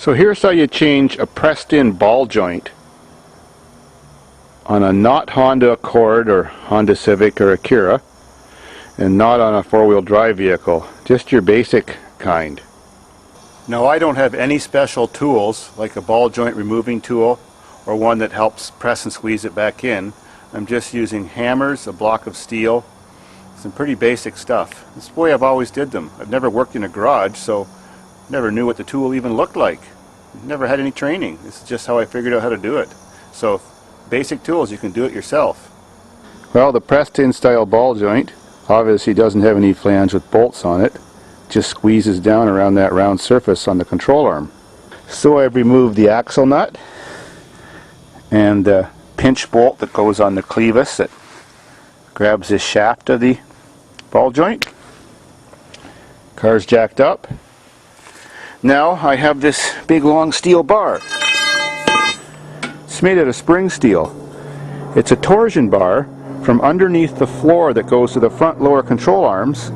So here's how you change a pressed-in ball joint on a not Honda Accord or Honda Civic or Acura, and not on a four-wheel drive vehicle, just your basic kind. Now, I don't have any special tools like a ball joint removing tool or one that helps press and squeeze it back in. I'm just using hammers, a block of steel, some pretty basic stuff. This is the way I've always did them. I've never worked in a garage, so never knew what the tool even looked like. Never had any training. This is just how I figured out how to do it. So basic tools, you can do it yourself. Well, the pressed-in style ball joint obviously doesn't have any flange with bolts on it. Just squeezes down around that round surface on the control arm. So I've removed the axle nut and the pinch bolt that goes on the clevis that grabs the shaft of the ball joint. Car's jacked up. Now I have this big long steel bar. It's made out of spring steel. It's a torsion bar from underneath the floor that goes to the front lower control arms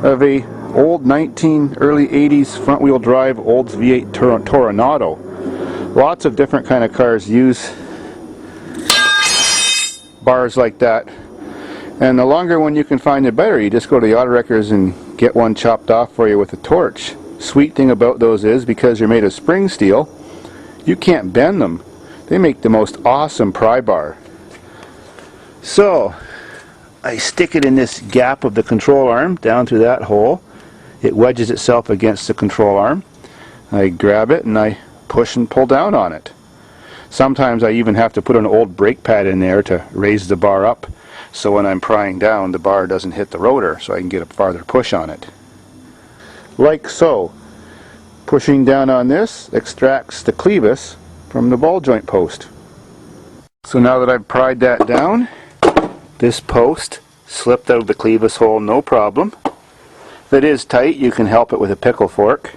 of a old early 80s front wheel drive Olds V8 Toronado. Lots of different kind of cars use bars like that, and the longer one you can find, the better. You just go to the auto wreckers and get one chopped off for you with a torch. Sweet thing about those is, because they're made of spring steel, you can't bend them. They make the most awesome pry bar. So I stick it in this gap of the control arm down through that hole. It wedges itself against the control arm. I grab it and I push and pull down on it. Sometimes I even have to put an old brake pad in there to raise the bar up, so when I'm prying down, the bar doesn't hit the rotor, so I can get a farther push on it. Like so. Pushing down on this extracts the clevis from the ball joint post. So now that I've pried that down, this post slipped out of the clevis hole no problem. If it is tight, you can help it with a pickle fork.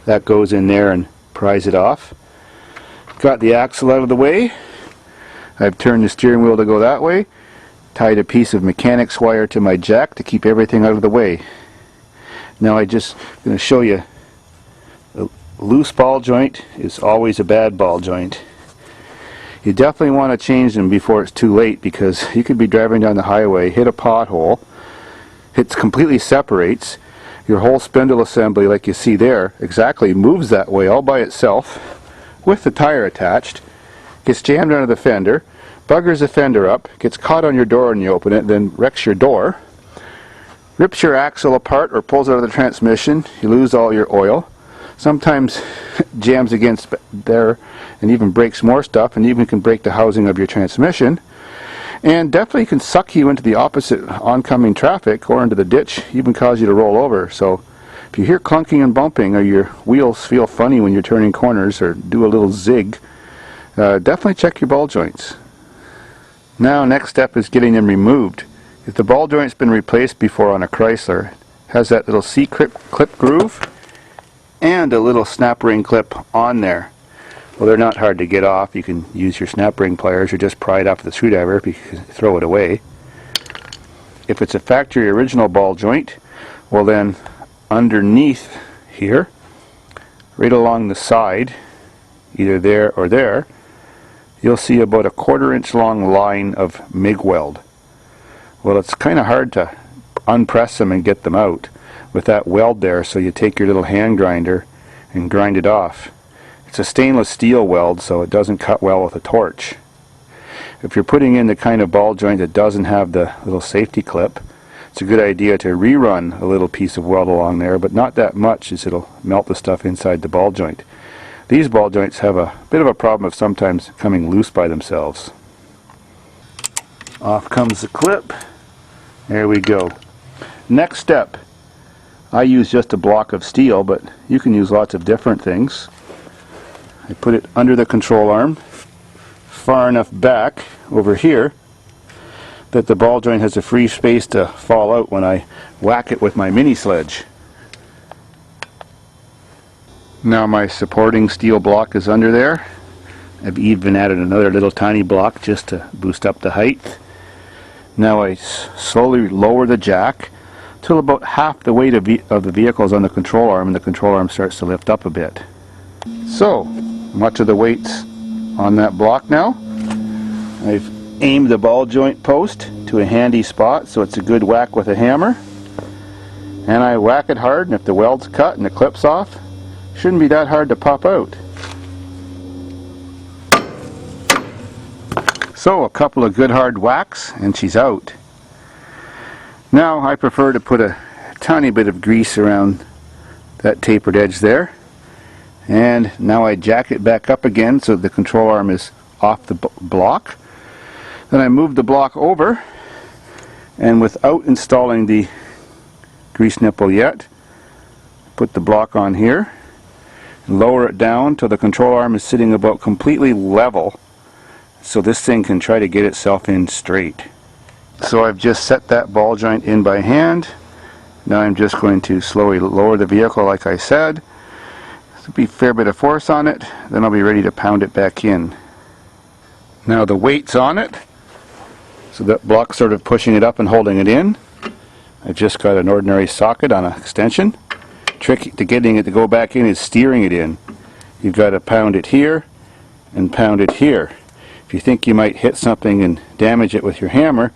That goes in there and pries it off. Got the axle out of the way. I've turned the steering wheel to go that way. Tied a piece of mechanics wire to my jack to keep everything out of the way. Now I'm going to show you, a loose ball joint is always a bad ball joint. You definitely want to change them before it's too late, because you could be driving down the highway, hit a pothole, it completely separates, your whole spindle assembly, like you see there, exactly moves that way all by itself with the tire attached, gets jammed under the fender, buggers the fender up, gets caught on your door when you open it, then wrecks your door, rips your axle apart or pulls out of the transmission, you lose all your oil, sometimes jams against there and even breaks more stuff, and even can break the housing of your transmission, and definitely can suck you into the opposite oncoming traffic or into the ditch, even cause you to roll over. So if you hear clunking and bumping, or your wheels feel funny when you're turning corners or do a little zig, definitely check your ball joints. Now, next step is getting them removed. If the ball joint's been replaced before on a Chrysler, it has that little C-clip groove and a little snap ring clip on there. Well, they're not hard to get off. You can use your snap ring pliers or just pry it off with a screwdriver if you throw it away. If it's a factory original ball joint, well then underneath here, right along the side, either there or there, you'll see about a 1/4 inch long line of MIG weld. Well, it's kind of hard to unpress them and get them out with that weld there, so you take your little hand grinder and grind it off. It's a stainless steel weld, so it doesn't cut well with a torch. If you're putting in the kind of ball joint that doesn't have the little safety clip, it's a good idea to rerun a little piece of weld along there, but not that much, as it'll melt the stuff inside the ball joint. These ball joints have a bit of a problem of sometimes coming loose by themselves. Off comes the clip. There we go. Next step. I use just a block of steel, but you can use lots of different things. I put it under the control arm, far enough back over here that the ball joint has a free space to fall out when I whack it with my mini sledge. Now my supporting steel block is under there. I've even added another little tiny block just to boost up the height. Now I slowly lower the jack till about half the weight of the vehicle is on the control arm, and the control arm starts to lift up a bit. So, much of the weight's on that block now. I've aimed the ball joint post to a handy spot so it's a good whack with a hammer. And I whack it hard, and if the weld's cut and the clip's off, shouldn't be that hard to pop out. So a couple of good hard whacks and she's out. Now I prefer to put a tiny bit of grease around that tapered edge there. And now I jack it back up again so the control arm is off the block. Then I move the block over, and without installing the grease nipple yet, put the block on here, lower it down till the control arm is sitting about completely level, so this thing can try to get itself in straight. So I've just set that ball joint in by hand. Now I'm just going to slowly lower the vehicle like I said. There'll be a fair bit of force on it, then I'll be ready to pound it back in. Now the weight's on it, so that block's sort of pushing it up and holding it in. I've just got an ordinary socket on an extension. Trick to getting it to go back in is steering it in. You've got to pound it here and pound it here. If you think you might hit something and damage it with your hammer,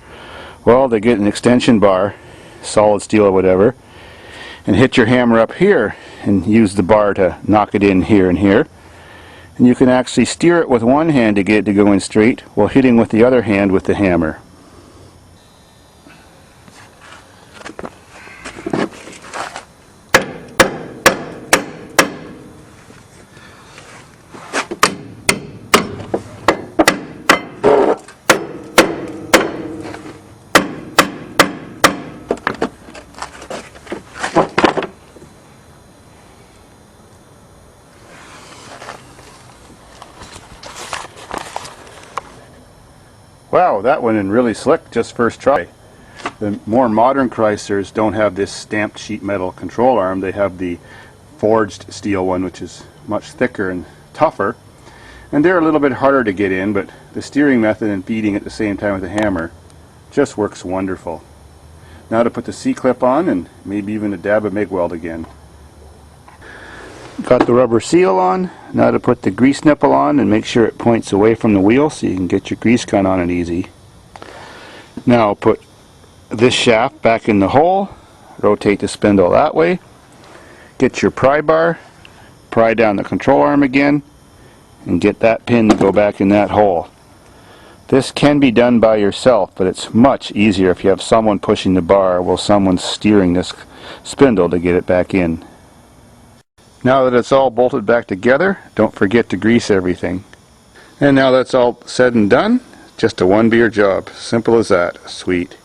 well, they get an extension bar, solid steel or whatever, and hit your hammer up here and use the bar to knock it in here and here. And you can actually steer it with one hand to get it to go in straight while hitting with the other hand with the hammer. Wow, that went in really slick just first try. The more modern Chryslers don't have this stamped sheet metal control arm. They have the forged steel one, which is much thicker and tougher. And they're a little bit harder to get in, but the steering method and feeding at the same time with the hammer just works wonderful. Now to put the C-clip on and maybe even a dab of MIG weld again. Got the rubber seal on. Now to put the grease nipple on and make sure it points away from the wheel so you can get your grease gun on it easy. Now put this shaft back in the hole, rotate the spindle that way, get your pry bar, pry down the control arm again, and get that pin to go back in that hole. This can be done by yourself, but it's much easier if you have someone pushing the bar while someone's steering this spindle to get it back in. Now that it's all bolted back together, don't forget to grease everything. And now that's all said and done, just a one beer job. Simple as that. Sweet.